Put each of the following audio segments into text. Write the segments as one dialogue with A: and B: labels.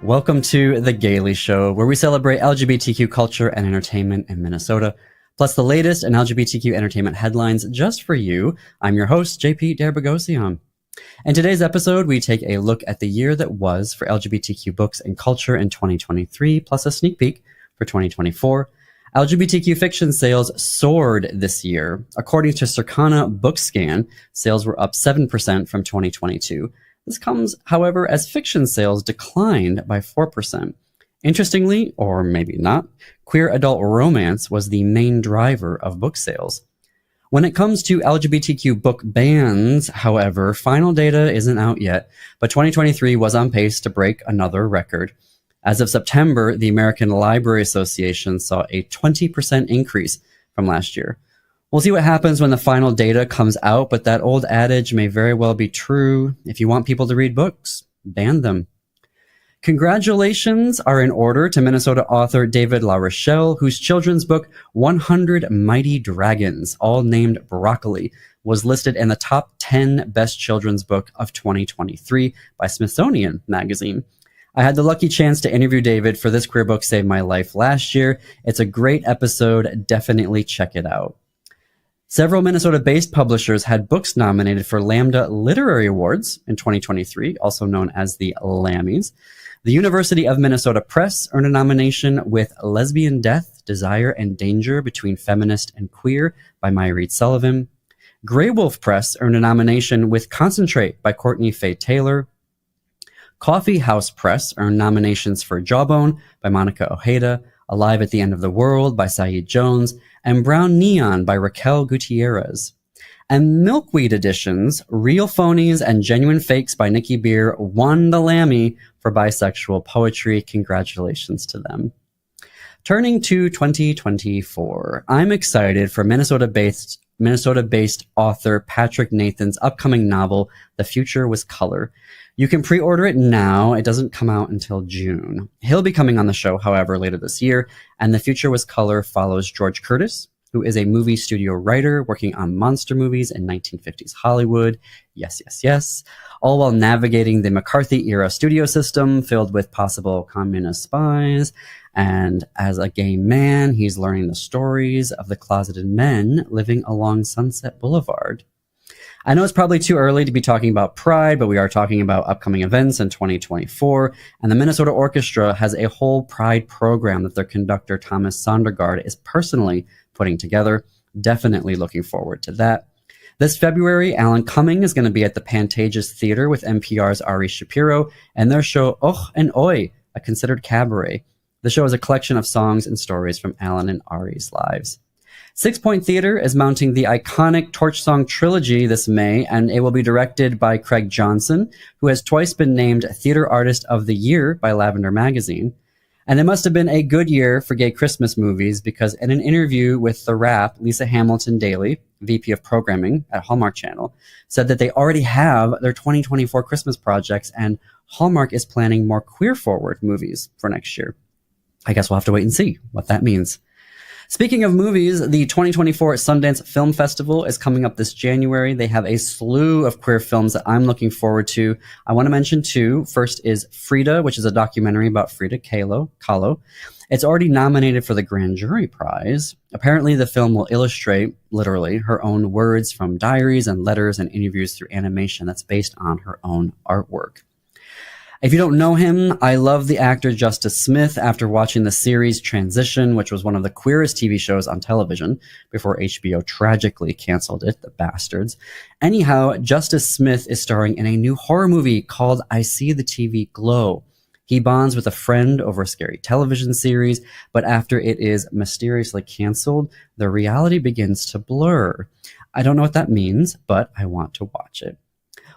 A: Welcome to The Gaily Show, where we celebrate LGBTQ culture and entertainment in Minnesota, plus the latest in LGBTQ entertainment headlines just for you. I'm your host, JP Darbogosian. In today's episode, we take a look at the year that was for LGBTQ books and culture in 2023, plus a sneak peek for 2024. LGBTQ fiction sales soared this year. According to Circana BookScan, sales were up 7% from 2022. This comes, however, as fiction sales declined by 4%. Interestingly, or maybe not, queer adult romance was the main driver of book sales. When it comes to LGBTQ book bans, however, final data isn't out yet, but 2023 was on pace to break another record. As of September, the American Library Association saw a 20% increase from last year. We'll see what happens when the final data comes out, but that old adage may very well be true. If you want people to read books, ban them. Congratulations are in order to Minnesota author David LaRochelle, whose children's book, 100 Mighty Dragons, all named Broccoli, was listed in the top 10 best children's book of 2023 by Smithsonian Magazine. I had the lucky chance to interview David for This Queer Book Saved My Life last year. It's a great episode. Definitely check it out. Several Minnesota-based publishers had books nominated for Lambda Literary Awards in 2023, also known as the LAMMYs. The University of Minnesota Press earned a nomination with Lesbian Death, Desire, and Danger Between Feminist and Queer by Maya Reed Sullivan. Grey Wolf Press earned a nomination with Concentrate by Courtney Faye Taylor. Coffee House Press earned nominations for Jawbone by Monica Ojeda, Alive at the End of the World by Saeed Jones, and Brown Neon by Raquel Gutierrez. And Milkweed Editions, Real Phonies and Genuine Fakes by Nikki Beer won the Lammy for bisexual poetry. Congratulations to them. Turning to 2024, I'm excited for Minnesota-based author Patrick Nathan's upcoming novel, The Future Was Color. You can pre-order it now. It doesn't come out until June. He'll be coming on the show, however, later this year. And The Future Was Color follows George Curtis, who is a movie studio writer working on monster movies in 1950s Hollywood. Yes, yes, yes. All while navigating the McCarthy-era studio system filled with possible communist spies. And as a gay man, he's learning the stories of the closeted men living along Sunset Boulevard. I know it's probably too early to be talking about Pride, but we are talking about upcoming events in 2024. And the Minnesota Orchestra has a whole Pride program that their conductor, Thomas Sondergaard, is personally putting together. Definitely looking forward to that. This February, Alan Cumming is going to be at the Pantages Theater with NPR's Ari Shapiro and their show Och and Oi, a considered cabaret. The show is a collection of songs and stories from Alan and Ari's lives. Six Point Theater is mounting the iconic Torch Song Trilogy this May, and it will be directed by Craig Johnson, who has twice been named Theater Artist of the Year by Lavender Magazine. And it must have been a good year for gay Christmas movies, because in an interview with The Wrap, Lisa Hamilton Daly, VP of Programming at Hallmark Channel, said that they already have their 2024 Christmas projects, and Hallmark is planning more queer-forward movies for next year. I guess we'll have to wait and see what that means. Speaking of movies, the 2024 Sundance Film Festival is coming up this January. They have a slew of queer films that I'm looking forward to. I want to mention two. First is Frida, which is a documentary about Frida Kahlo. It's already nominated for the Grand Jury Prize. Apparently, the film will illustrate, literally, her own words from diaries and letters and interviews through animation that's based on her own artwork. If you don't know him, I love the actor Justice Smith after watching the series Transition, which was one of the queerest TV shows on television before HBO tragically canceled it, the bastards. Anyhow, Justice Smith is starring in a new horror movie called I See the TV Glow. He bonds with a friend over a scary television series, but after it is mysteriously canceled, the reality begins to blur. I don't know what that means, but I want to watch it.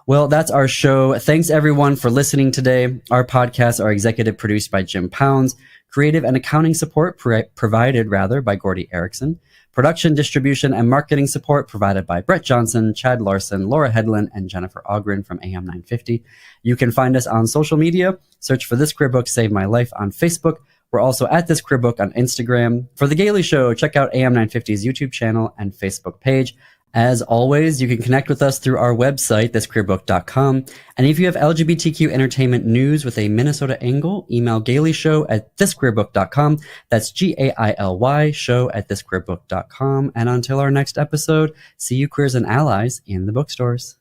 A: Well, that's our show. Thanks, everyone, for listening today. Our podcasts are executive produced by Jim Pounds, creative and accounting support provided by Gordy Erickson, production, distribution, and marketing support provided by Brett Johnson, Chad Larson, Laura Hedlund, and Jennifer Ogren from AM 950. You can find us on social media. Search for This Queer Book Saved My Life on Facebook. We're also at This Queer Book on Instagram. For The Gaily Show, check out AM 950's YouTube channel and Facebook page. As always, you can connect with us through our website, thisqueerbook.com. And if you have LGBTQ entertainment news with a Minnesota angle, email gailyshow@thisqueerbook.com. That's GAILY show@thisqueerbook.com. And until our next episode, see you queers and allies in the bookstores.